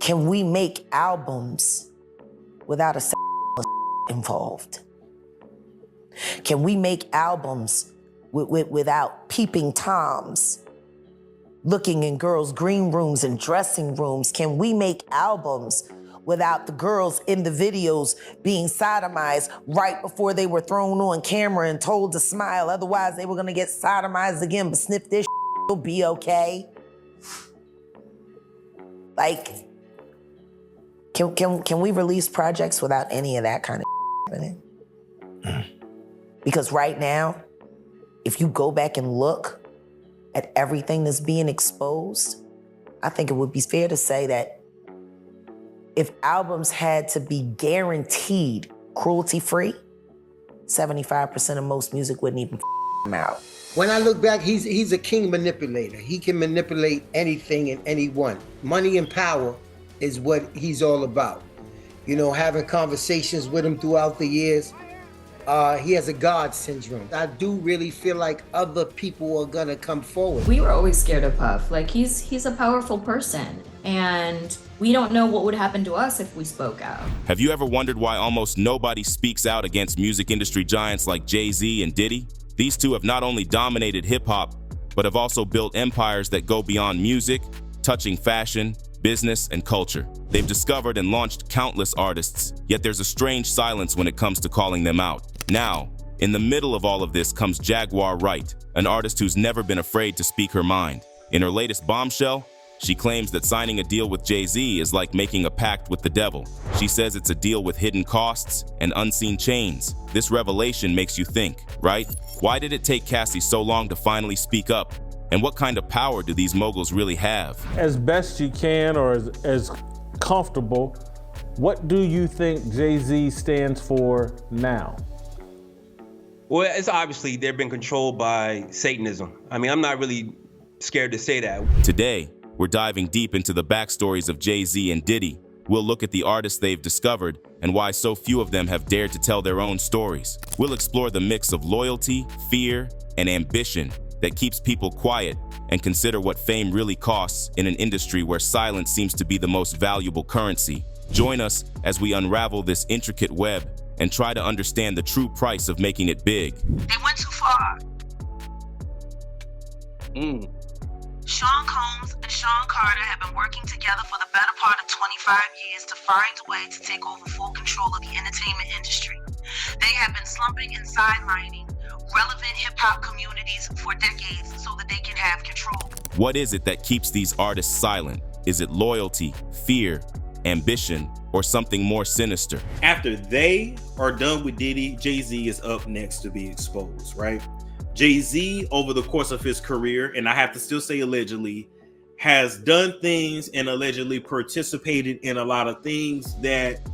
Can we make albums without a involved? Can we make albums without peeping Toms looking in girls' green rooms and dressing rooms? Can we make albums without the girls in the videos being sodomized right before they were thrown on camera and told to smile? Otherwise, they were gonna get sodomized again, but sniff this, it'll be okay. Like, can we release projects without any of that kind of happening? Because right now, if you go back and look at everything that's being exposed, I think it would be fair to say that if albums had to be guaranteed cruelty-free, 75% of most music wouldn't even come out. When I look back, he's a king manipulator. He can manipulate anything and anyone. Money and power is what he's all about. You know, having conversations with him throughout the years, he has a God syndrome. I do really feel like other people are gonna come forward. We were always scared of Puff. Like, he's a powerful person, and we don't know what would happen to us if we spoke out. Have you ever wondered why almost nobody speaks out against music industry giants like Jay-Z and Diddy? These two have not only dominated hip-hop, but have also built empires that go beyond music, touching fashion, business, and culture. They've discovered and launched countless artists, yet there's a strange silence when it comes to calling them out. Now, in the middle of all of this comes Jaguar Wright, an artist who's never been afraid to speak her mind. In her latest Bombshell, she claims that signing a deal with Jay-Z is like making a pact with the devil. She says it's a deal with hidden costs and unseen chains. This revelation makes you think, right? Why did it take Cassie so long to finally speak up? And what kind of power do these moguls really have? As best you can, or as comfortable, what do you think Jay-Z stands for now? Well, it's obviously they've been controlled by Satanism. I mean, I'm not really scared to say that. Today, we're diving deep into the backstories of Jay-Z and Diddy. We'll look at the artists they've discovered and why so few of them have dared to tell their own stories. We'll explore the mix of loyalty, fear, and ambition that keeps people quiet and consider what fame really costs in an industry where silence seems to be the most valuable currency. Join us as we unravel this intricate web and try to understand the true price of making it big. They went too far. Sean Combs and Sean Carter have been working together for the better part of 25 years to find a way to take over full control of the entertainment industry. They have been slumping and sidelining relevant hip-hop communities for decades so that they can have control. What is it that keeps these artists silent? Is it loyalty, fear, ambition, or something more sinister? After they are done with Diddy, Jay-Z is up next to be exposed, right? Jay-Z, over the course of his career, and I have to still say allegedly, has done things and allegedly participated in a lot of things that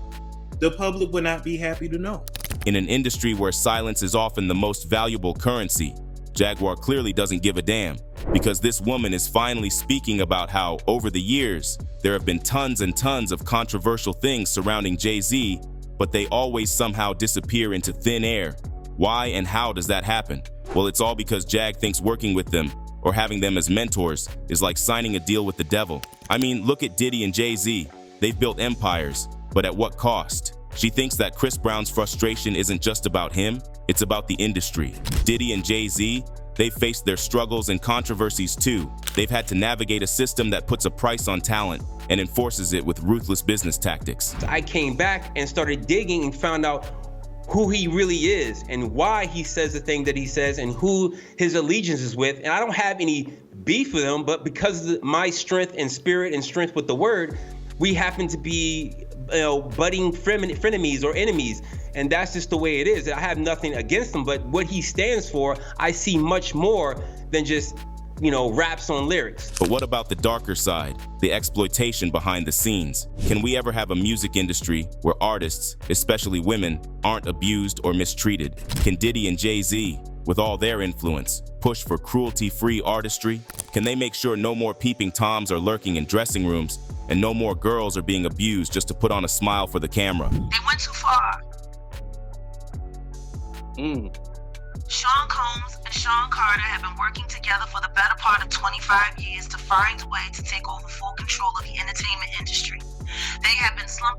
the public would not be happy to know. In an industry where silence is often the most valuable currency, Jaguar clearly doesn't give a damn, because this woman is finally speaking about how, over the years, there have been tons and tons of controversial things surrounding Jay-Z, but they always somehow disappear into thin air. Why and how does that happen? Well, it's all because Jag thinks working with them, or having them as mentors, is like signing a deal with the devil. I mean, look at Diddy and Jay-Z. They've built empires, but at what cost? She thinks that Chris Brown's frustration isn't just about him, it's about the industry. Diddy and Jay-Z, they've faced their struggles and controversies too. They've had to navigate a system that puts a price on talent and enforces it with ruthless business tactics. I came back and started digging and found out who he really is and why he says the thing that he says and who his allegiance is with. And I don't have any beef with him, but because of my strength and spirit and strength with the word, we happen to be budding frenemies or enemies. And that's just the way it is. I have nothing against him, but what he stands for, I see much more than just, raps on lyrics. But what about the darker side, the exploitation behind the scenes? Can we ever have a music industry where artists, especially women, aren't abused or mistreated? Can Diddy and Jay-Z, with all their influence, push for cruelty-free artistry? Can they make sure no more peeping Toms are lurking in dressing rooms and no more girls are being abused just to put on a smile for the camera? They went too far. Sean Combs and Sean Carter have been working together for the better part of 25 years to find a way to take over full control of the entertainment industry.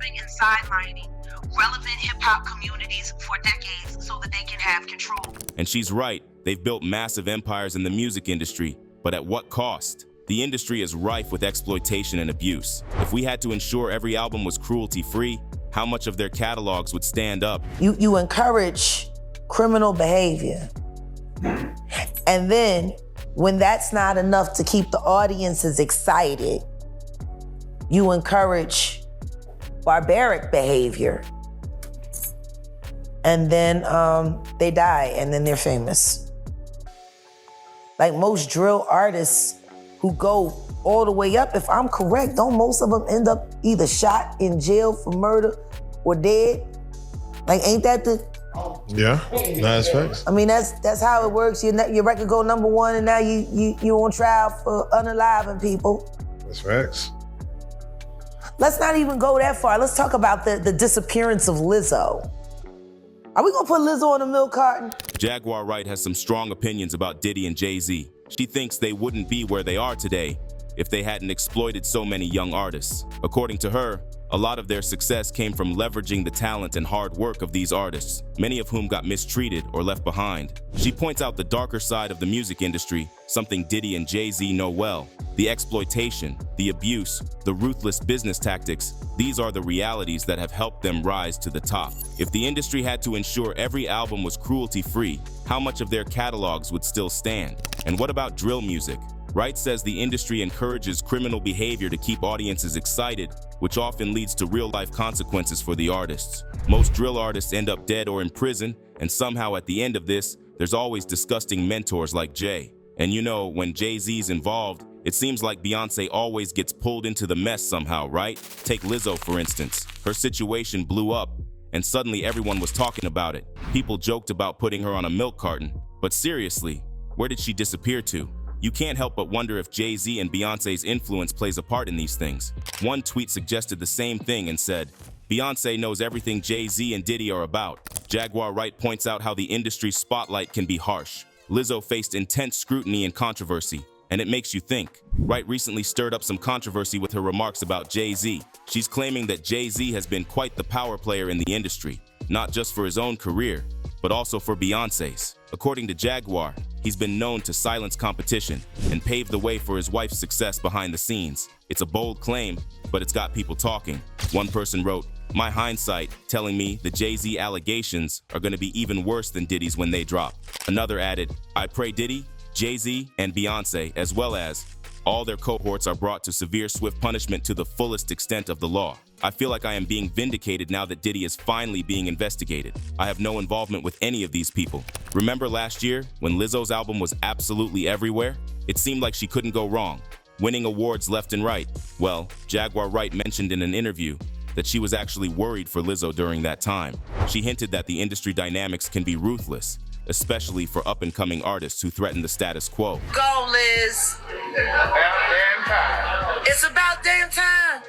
slumping and sidelining relevant hip-hop communities for decades so that they can have control. And she's right. They've built massive empires in the music industry, but at what cost? The industry is rife with exploitation and abuse. If we had to ensure every album was cruelty-free, how much of their catalogs would stand up? You encourage criminal behavior. And then, when that's not enough to keep the audiences excited, you encourage barbaric behavior. And then they die, and then they're famous. Like most drill artists who go all the way up, if I'm correct, don't most of them end up either shot in jail for murder or dead? Like, ain't that the... Yeah, that's facts. I mean, that's how it works. Your record go #1, and now you on trial for unaliving people. That's facts. Let's not even go that far. Let's talk about the disappearance of Lizo. Are we gonna put Lizo on a milk carton? Jaguar Wright has some strong opinions about Diddy and Jay-Z. She thinks they wouldn't be where they are today if they hadn't exploited so many young artists. According to her, a lot of their success came from leveraging the talent and hard work of these artists, many of whom got mistreated or left behind. She points out the darker side of the music industry, something Diddy and Jay-Z know well. The exploitation, the abuse, the ruthless business tactics, these are the realities that have helped them rise to the top. If the industry had to ensure every album was cruelty-free, how much of their catalogs would still stand? And what about drill music? Wright says the industry encourages criminal behavior to keep audiences excited, which often leads to real-life consequences for the artists. Most drill artists end up dead or in prison, and somehow at the end of this, there's always disgusting mentors like Jay. And you know, when Jay-Z's involved, it seems like Beyonce always gets pulled into the mess somehow, right? Take Lizo, for instance. Her situation blew up, and suddenly everyone was talking about it. People joked about putting her on a milk carton. But seriously, where did she disappear to? You can't help but wonder if Jay-Z and Beyonce's influence plays a part in these things. One tweet suggested the same thing and said, Beyonce knows everything Jay-Z and Diddy are about. Jaguar Wright points out how the industry spotlight can be harsh. Lizzo faced intense scrutiny and controversy, and it makes you think. Wright recently stirred up some controversy with her remarks about Jay-Z. She's claiming that Jay-Z has been quite the power player in the industry, not just for his own career, but also for Beyonce's. According to Jaguar, he's been known to silence competition and pave the way for his wife's success behind the scenes. It's a bold claim, but it's got people talking. One person wrote, "My hindsight telling me the Jay-Z allegations are going to be even worse than Diddy's when they drop." Another added, "I pray Diddy, Jay-Z, and Beyonce, as well as all their cohorts, are brought to severe, swift punishment to the fullest extent of the law. I feel like I am being vindicated now that Diddy is finally being investigated. I have no involvement with any of these people. Remember last year when Lizzo's album was absolutely everywhere? It seemed like she couldn't go wrong, winning awards left and right. Well, Jaguar Wright mentioned in an interview that she was actually worried for Lizzo during that time. She hinted that the industry dynamics can be ruthless, especially for up-and-coming artists who threaten the status quo. Go, Liz. About damn time. It's about damn time.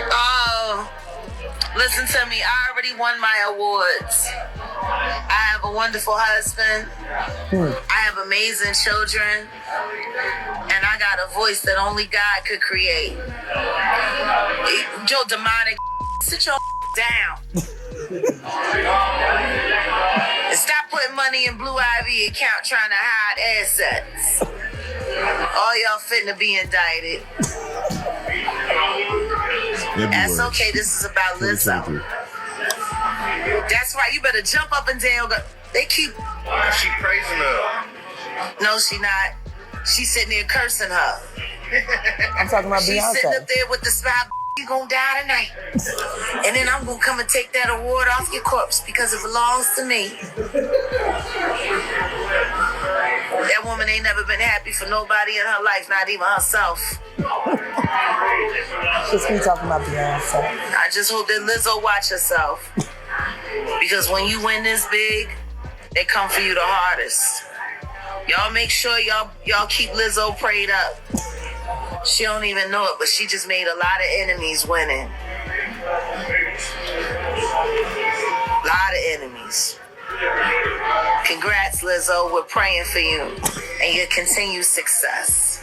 Oh, listen to me. I already won my awards. I have a wonderful husband. I have amazing children. And I got a voice that only God could create. Joe demonic, sit your down. And stop putting money in Blue Ivy account trying to hide assets. All y'all finna be indicted. That's okay, this is about Lizo. That's right, you better jump up and down. They keep... She praising her. No, she not. She's sitting there cursing her. I'm talking about She's Beyonce. sitting up there with the smile. You gonna die tonight. And then I'm gonna come and take that award off your corpse because it belongs to me. That woman ain't never been happy for nobody in her life, not even herself. Just me talking about Beyonce. I just hope that Lizzo watch herself. Because when you win this big, they come for you the hardest. Y'all make sure y'all keep Lizzo prayed up. She don't even know it, but she just made a lot of enemies winning. A lot of enemies. Congrats, Lizzo. We're praying for you and your continued success.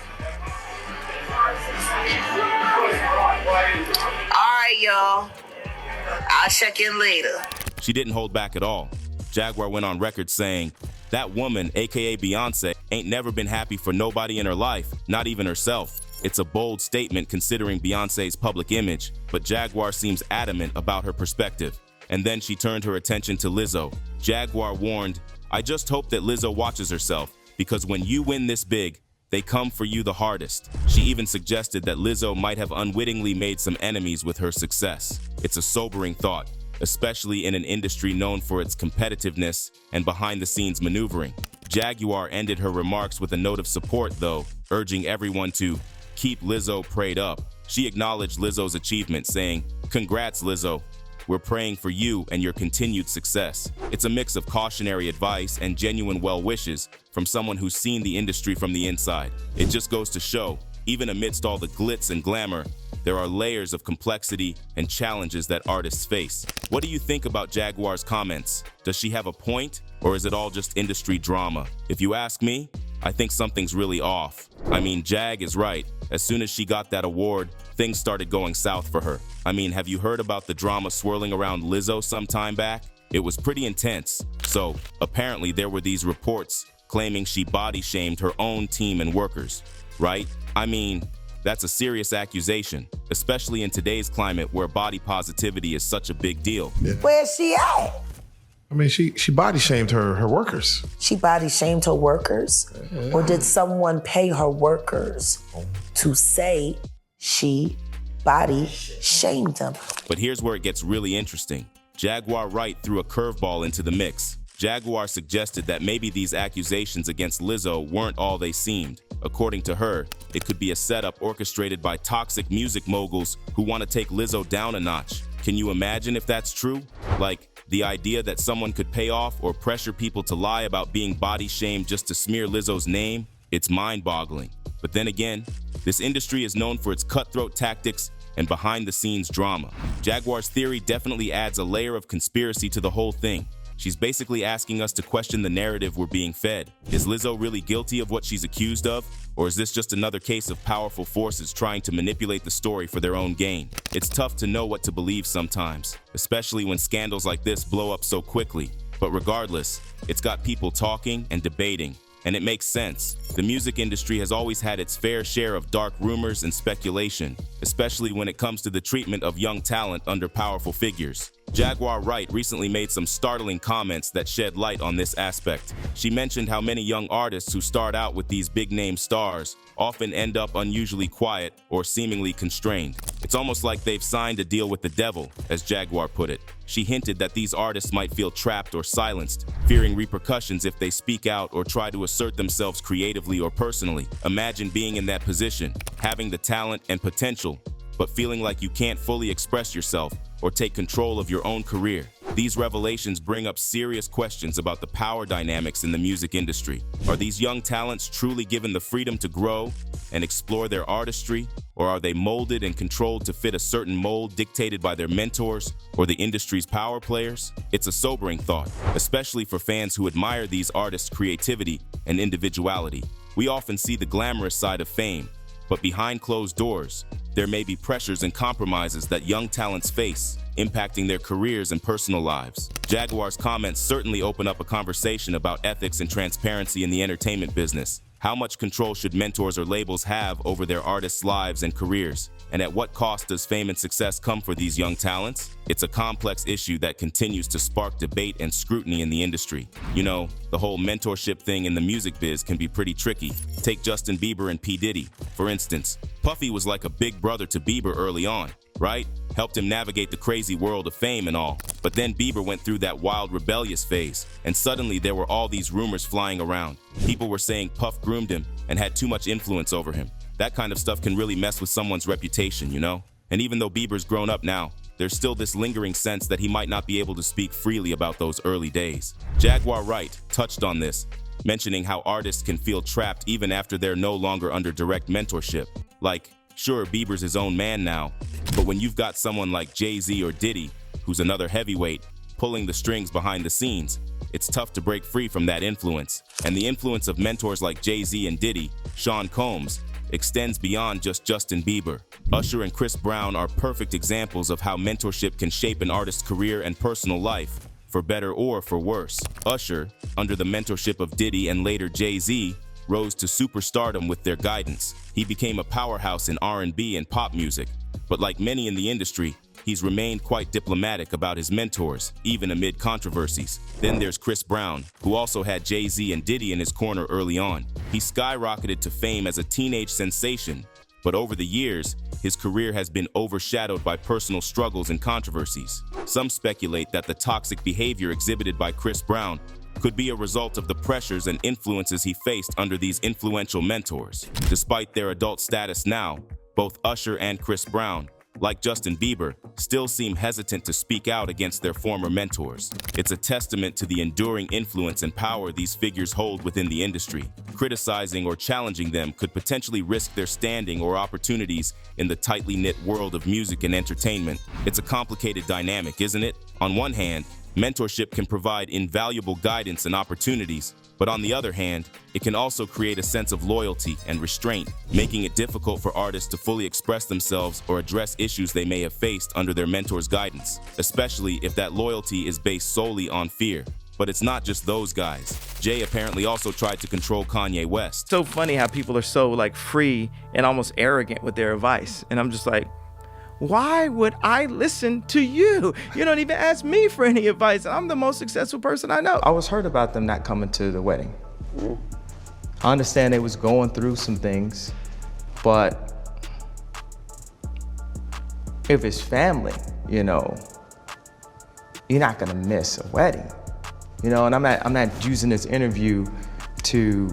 right, y'all. I'll check in later. She didn't hold back at all. Jaguar went on record saying, "That woman, aka Beyonce, ain't never been happy for nobody in her life, not even herself." It's a bold statement considering Beyonce's public image, but Jaguar seems adamant about her perspective. And then she turned her attention to Lizo. Jaguar warned, "I just hope that Lizo watches herself, because when you win this big, they come for you the hardest." She even suggested that Lizo might have unwittingly made some enemies with her success. It's a sobering thought, especially in an industry known for its competitiveness and behind-the-scenes maneuvering. Jaguar ended her remarks with a note of support, though, urging everyone to keep Lizo prayed up. She acknowledged Lizo's achievement, saying, "Congrats, Lizo. We're praying for you and your continued success." It's a mix of cautionary advice and genuine well wishes from someone who's seen the industry from the inside. It just goes to show, even amidst all the glitz and glamour, there are layers of complexity and challenges that artists face. What do you think about Jaguar's comments? Does she have a point, or is it all just industry drama? If you ask me, I think something's really off. I mean, Jag is right. As soon as she got that award, things started going south for her. I mean, have you heard about the drama swirling around Lizo some time back? It was pretty intense. So, apparently there were these reports claiming she body-shamed her own team and workers, right? I mean, that's a serious accusation, especially in today's climate where body positivity is such a big deal. Yeah. Where's she at? I mean, she body shamed her workers. She body shamed her workers? Or did someone pay her workers to say she body shamed them? But here's where it gets really interesting. Jaguar Wright threw a curveball into the mix. Jaguar suggested that maybe these accusations against Lizo weren't all they seemed. According to her, it could be a setup orchestrated by toxic music moguls who want to take Lizo down a notch. Can you imagine if that's true? Like, the idea that someone could pay off or pressure people to lie about being body shamed just to smear Lizo's name? It's mind-boggling. But then again, this industry is known for its cutthroat tactics and behind-the-scenes drama. Jaguar's theory definitely adds a layer of conspiracy to the whole thing. She's basically asking us to question the narrative we're being fed. Is Lizo really guilty of what she's accused of? Or is this just another case of powerful forces trying to manipulate the story for their own gain? It's tough to know what to believe sometimes, especially when scandals like this blow up so quickly. But regardless, it's got people talking and debating. And it makes sense. The music industry has always had its fair share of dark rumors and speculation, especially when it comes to the treatment of young talent under powerful figures. Jaguar Wright recently made some startling comments that shed light on this aspect. She mentioned how many young artists who start out with these big-name stars often end up unusually quiet or seemingly constrained. It's almost like they've signed a deal with the devil, as Jaguar put it. She hinted that these artists might feel trapped or silenced, fearing repercussions if they speak out or try to assert themselves creatively or personally. Imagine being in that position, having the talent and potential, but feeling like you can't fully express yourself or take control of your own career. These revelations bring up serious questions about the power dynamics in the music industry. Are these young talents truly given the freedom to grow and explore their artistry, or are they molded and controlled to fit a certain mold dictated by their mentors or the industry's power players? It's a sobering thought, especially for fans who admire these artists' creativity and individuality. We often see the glamorous side of fame, but behind closed doors, there may be pressures and compromises that young talents face, impacting their careers and personal lives. Jaguar's comments certainly open up a conversation about ethics and transparency in the entertainment business. How much control should mentors or labels have over their artists' lives and careers? And at what cost does fame and success come for these young talents? It's a complex issue that continues to spark debate and scrutiny in the industry. You know, the whole mentorship thing in the music biz can be pretty tricky. Take Justin Bieber and P. Diddy, for instance. Puffy was like a big brother to Bieber early on, right? Helped him navigate the crazy world of fame and all. But then Bieber went through that wild rebellious phase, and suddenly there were all these rumors flying around. People were saying Puff groomed him and had too much influence over him. That kind of stuff can really mess with someone's reputation, you know? And even though Bieber's grown up now, there's still this lingering sense that he might not be able to speak freely about those early days. Jaguar Wright touched on this, mentioning how artists can feel trapped even after they're no longer under direct mentorship. Like, sure, Bieber's his own man now, but when you've got someone like Jay-Z or Diddy, who's another heavyweight, pulling the strings behind the scenes, it's tough to break free from that influence. And the influence of mentors like Jay-Z and Diddy, Sean Combs, extends beyond just Justin Bieber. Usher and Chris Brown are perfect examples of how mentorship can shape an artist's career and personal life, for better or for worse. Usher, under the mentorship of Diddy and later Jay-Z, rose to superstardom with their guidance. He became a powerhouse in R&B and pop music, but like many in the industry, he's remained quite diplomatic about his mentors, even amid controversies. Then there's Chris Brown, who also had Jay-Z and Diddy in his corner early on. He skyrocketed to fame as a teenage sensation, but over the years, his career has been overshadowed by personal struggles and controversies. Some speculate that the toxic behavior exhibited by Chris Brown could be a result of the pressures and influences he faced under these influential mentors. Despite their adult status now, both Usher and Chris Brown, like Justin Bieber, still seem hesitant to speak out against their former mentors. It's a testament to the enduring influence and power these figures hold within the industry. Criticizing or challenging them could potentially risk their standing or opportunities in the tightly knit world of music and entertainment. It's a complicated dynamic, isn't it? On one hand, mentorship can provide invaluable guidance and opportunities, but on the other hand, it can also create a sense of loyalty and restraint, making it difficult for artists to fully express themselves or address issues they may have faced under their mentor's guidance, especially if that loyalty is based solely on fear. But it's not just those guys. Jay apparently also tried to control Kanye West. So funny how people are so like free and almost arrogant with their advice. And I'm just like, why would I listen to you? You don't even ask me for any advice. I'm the most successful person I know. I was hurt about them not coming to the wedding. I understand they was going through some things, but if it's family, you know, you're not gonna miss a wedding. You know, and I'm not using this interview to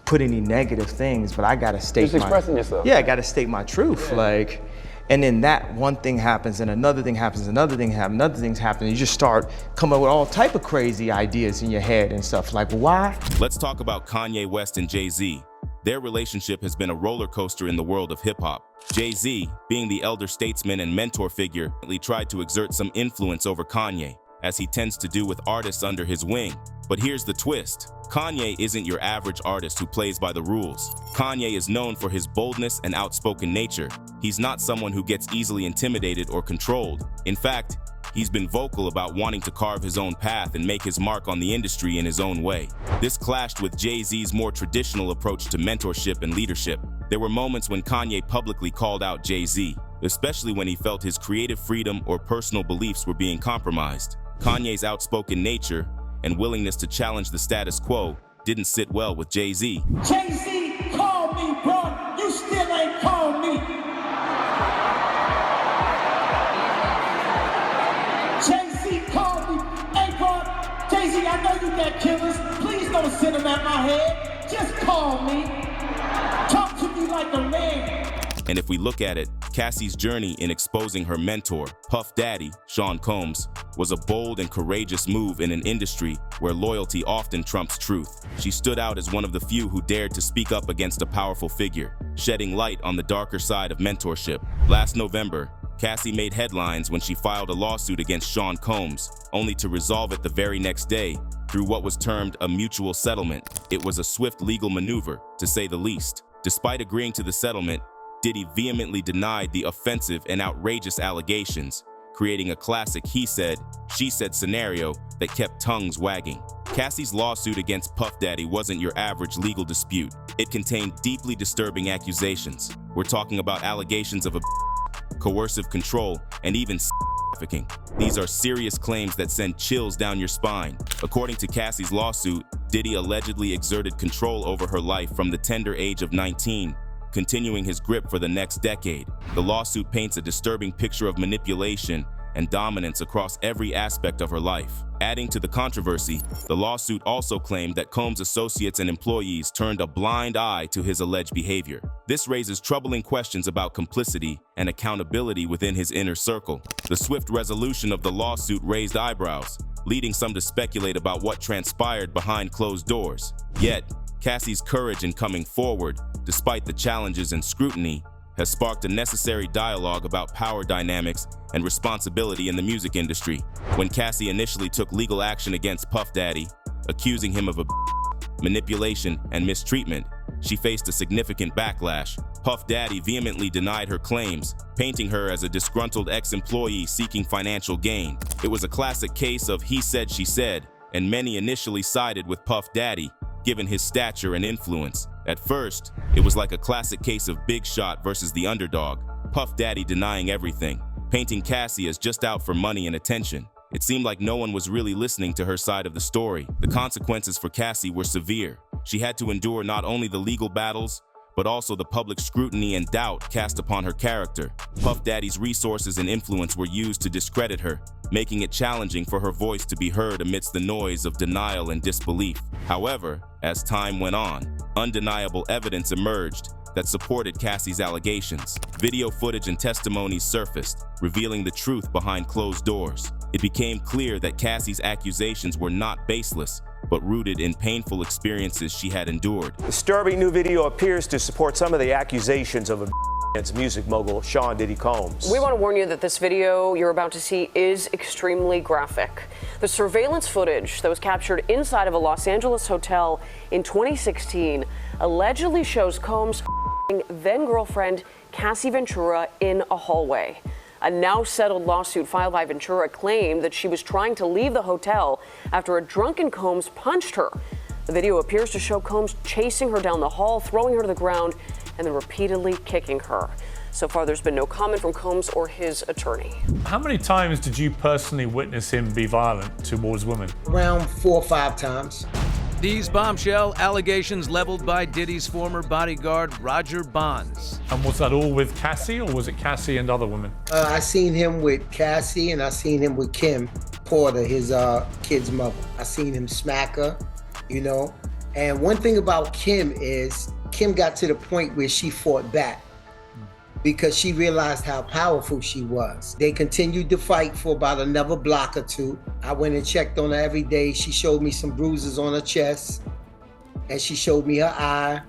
put any negative things, but I gotta state just expressing yourself. Yeah, I gotta state my truth. Like, and then that one thing happens, and another thing happens, another thing happens, another thing's happening. You just start coming up with all type of crazy ideas in your head and stuff. Like, why? Let's talk about Kanye West and Jay-Z. Their relationship has been a roller coaster in the world of hip-hop. Jay-Z, being the elder statesman and mentor figure, tried to exert some influence over Kanye, as he tends to do with artists under his wing. But here's the twist. Kanye isn't your average artist who plays by the rules. Kanye is known for his boldness and outspoken nature. He's not someone who gets easily intimidated or controlled. In fact, he's been vocal about wanting to carve his own path and make his mark on the industry in his own way. This clashed with Jay-Z's more traditional approach to mentorship and leadership. There were moments when Kanye publicly called out Jay-Z, especially when he felt his creative freedom or personal beliefs were being compromised. Kanye's outspoken nature and willingness to challenge the status quo didn't sit well with Jay-Z. Jay-Z, call me, bro. You still ain't called me. Jay-Z, call me. Hey, bro. Jay-Z, I know you got killers. Please don't send them at my head. Just call me. Talk to me like a man. And if we look at it, Cassie's journey in exposing her mentor, Puff Daddy, Sean Combs, was a bold and courageous move in an industry where loyalty often trumps truth. She stood out as one of the few who dared to speak up against a powerful figure, shedding light on the darker side of mentorship. Last November, Cassie made headlines when she filed a lawsuit against Sean Combs, only to resolve it the very next day through what was termed a mutual settlement. It was a swift legal maneuver, to say the least. Despite agreeing to the settlement, Diddy vehemently denied the offensive and outrageous allegations, creating a classic he said, she said scenario that kept tongues wagging. Cassie's lawsuit against Puff Daddy wasn't your average legal dispute. It contained deeply disturbing accusations. We're talking about allegations of coercive control, and even trafficking. These are serious claims that send chills down your spine. According to Cassie's lawsuit, Diddy allegedly exerted control over her life from the tender age of 19, continuing his grip for the next decade. The lawsuit paints a disturbing picture of manipulation and dominance across every aspect of her life. Adding to the controversy, the lawsuit also claimed that Combs' associates and employees turned a blind eye to his alleged behavior. This raises troubling questions about complicity and accountability within his inner circle. The swift resolution of the lawsuit raised eyebrows, leading some to speculate about what transpired behind closed doors. Yet, Cassie's courage in coming forward, despite the challenges and scrutiny, has sparked a necessary dialogue about power dynamics and responsibility in the music industry. When Cassie initially took legal action against Puff Daddy, accusing him of manipulation and mistreatment, she faced a significant backlash. Puff Daddy vehemently denied her claims, painting her as a disgruntled ex-employee seeking financial gain. It was a classic case of he said, she said, and many initially sided with Puff Daddy, given his stature and influence. At first, it was like a classic case of Big Shot versus the underdog, Puff Daddy denying everything, painting Cassie as just out for money and attention. It seemed like no one was really listening to her side of the story. The consequences for Cassie were severe. She had to endure not only the legal battles, but also the public scrutiny and doubt cast upon her character. Puff Daddy's resources and influence were used to discredit her, making it challenging for her voice to be heard amidst the noise of denial and disbelief. However, as time went on, undeniable evidence emerged that supported Cassie's allegations. Video footage and testimonies surfaced, revealing the truth behind closed doors. It became clear that Cassie's accusations were not baseless, but rooted in painful experiences she had endured. Disturbing new video appears to support some of the accusations of against music mogul Sean Diddy Combs. We want to warn you that this video you're about to see is extremely graphic. The surveillance footage that was captured inside of a Los Angeles hotel in 2016 allegedly shows Combs then-girlfriend Cassie Ventura in a hallway. A now-settled lawsuit filed by Ventura claimed that she was trying to leave the hotel after a drunken Combs punched her. The video appears to show Combs chasing her down the hall, throwing her to the ground, and then repeatedly kicking her. So far, there's been no comment from Combs or his attorney. How many times did you personally witness him be violent towards women? Around 4 or 5 times. These bombshell allegations leveled by Diddy's former bodyguard, Roger Bonds. And was that all with Cassie, or was it Cassie and other women? I seen him with Cassie, and I seen him with Kim Porter, his kid's mother. I seen him smack her, you know. And one thing about Kim is, Kim got to the point where she fought back because she realized how powerful she was. They continued to fight for about another block or two. I went and checked on her every day. She showed me some bruises on her chest, and she showed me her eye,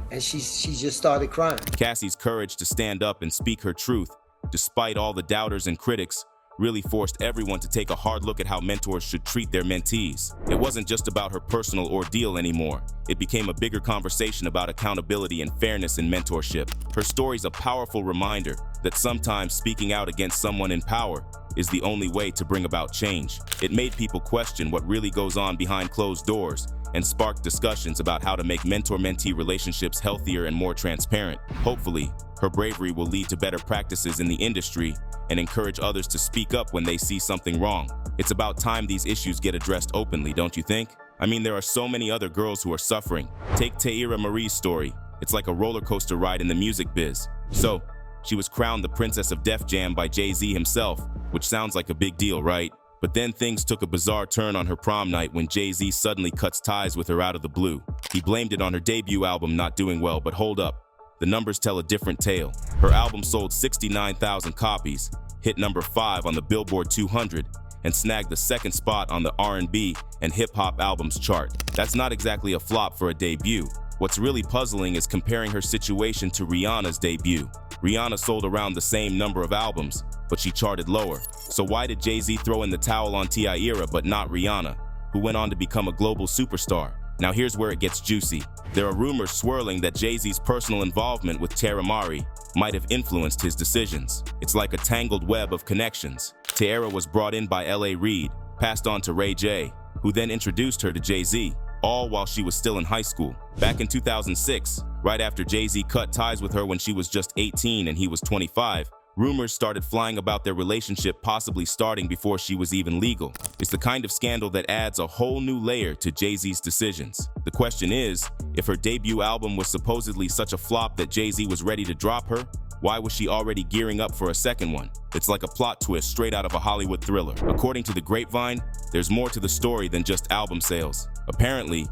and she just started crying. Cassie's courage to stand up and speak her truth, despite all the doubters and critics, really forced everyone to take a hard look at how mentors should treat their mentees. It wasn't just about her personal ordeal anymore. It became a bigger conversation about accountability and fairness in mentorship. Her story's a powerful reminder that sometimes speaking out against someone in power is the only way to bring about change. It made people question what really goes on behind closed doors and sparked discussions about how to make mentor-mentee relationships healthier and more transparent. Hopefully, her bravery will lead to better practices in the industry and encourage others to speak up when they see something wrong. It's about time these issues get addressed openly, don't you think? I mean, there are so many other girls who are suffering. Take Tiara Marie's story. It's like a roller coaster ride in the music biz. So, she was crowned the Princess of Def Jam by Jay-Z himself, which sounds like a big deal, right? But then things took a bizarre turn on her prom night when Jay-Z suddenly cuts ties with her out of the blue. He blamed it on her debut album not doing well, but hold up. The numbers tell a different tale. Her album sold 69,000 copies, hit number 5 on the Billboard 200, and snagged the 2nd spot on the R&B and hip-hop albums chart. That's not exactly a flop for a debut. What's really puzzling is comparing her situation to Rihanna's debut. Rihanna sold around the same number of albums, but she charted lower. So why did Jay-Z throw in the towel on Tiara but not Rihanna, who went on to become a global superstar? Now here's where it gets juicy. There are rumors swirling that Jay-Z's personal involvement with Tiara Marie might have influenced his decisions. It's like a tangled web of connections. Tiara was brought in by L.A. Reid, passed on to Ray J, who then introduced her to Jay-Z, all while she was still in high school. Back in 2006, right after Jay-Z cut ties with her when she was just 18 and he was 25, rumors started flying about their relationship possibly starting before she was even legal. It's the kind of scandal that adds a whole new layer to Jay-Z's decisions. The question is, if her debut album was supposedly such a flop that Jay-Z was ready to drop her, why was she already gearing up for a second one? It's like a plot twist straight out of a Hollywood thriller. According to The Grapevine, there's more to the story than just album sales. Apparently,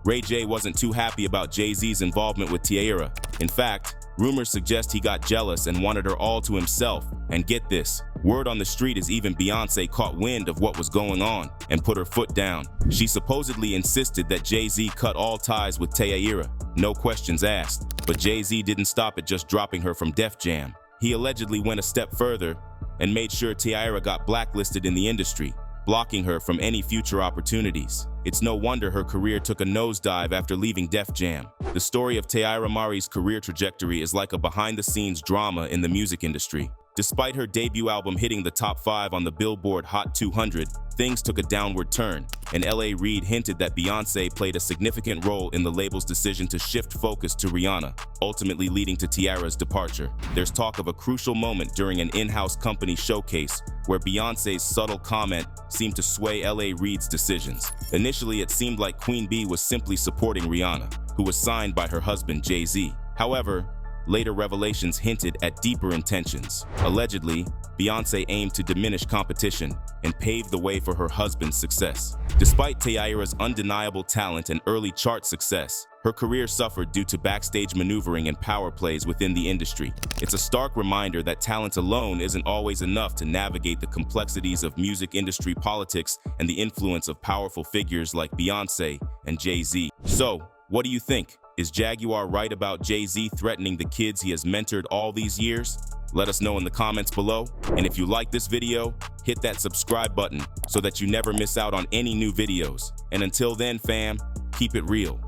Ray J wasn't too happy about Jay-Z's involvement with Tiara. In fact, rumors suggest he got jealous and wanted her all to himself. And get this, word on the street is even Beyonce caught wind of what was going on and put her foot down. She supposedly insisted that Jay-Z cut all ties with Tiara, no questions asked. But Jay-Z didn't stop at just dropping her from Def Jam. He allegedly went a step further and made sure Tiara got blacklisted in the industry. blocking her from any future opportunities. It's no wonder her career took a nosedive after leaving Def Jam. The story of Tiara Marie's career trajectory is like a behind-the-scenes drama in the music industry. Despite her debut album hitting the top 5 on the Billboard Hot 200, things took a downward turn, and L.A. Reid hinted that Beyoncé played a significant role in the label's decision to shift focus to Rihanna, ultimately leading to Tiara's departure. There's talk of a crucial moment during an in-house company showcase where Beyoncé's subtle comment seemed to sway L.A. Reid's decisions. Initially, it seemed like Queen Bee was simply supporting Rihanna, who was signed by her husband Jay-Z. However, later revelations hinted at deeper intentions. Allegedly, Beyoncé aimed to diminish competition and pave the way for her husband's success. Despite Tiara's undeniable talent and early chart success, her career suffered due to backstage maneuvering and power plays within the industry. It's a stark reminder that talent alone isn't always enough to navigate the complexities of music industry politics and the influence of powerful figures like Beyoncé and Jay-Z. So, what do you think? Is Jaguar right about Jay-Z threatening the kids he has mentored all these years? Let us know in the comments below. And if you like this video, hit that subscribe button so that you never miss out on any new videos. And until then, fam, keep it real.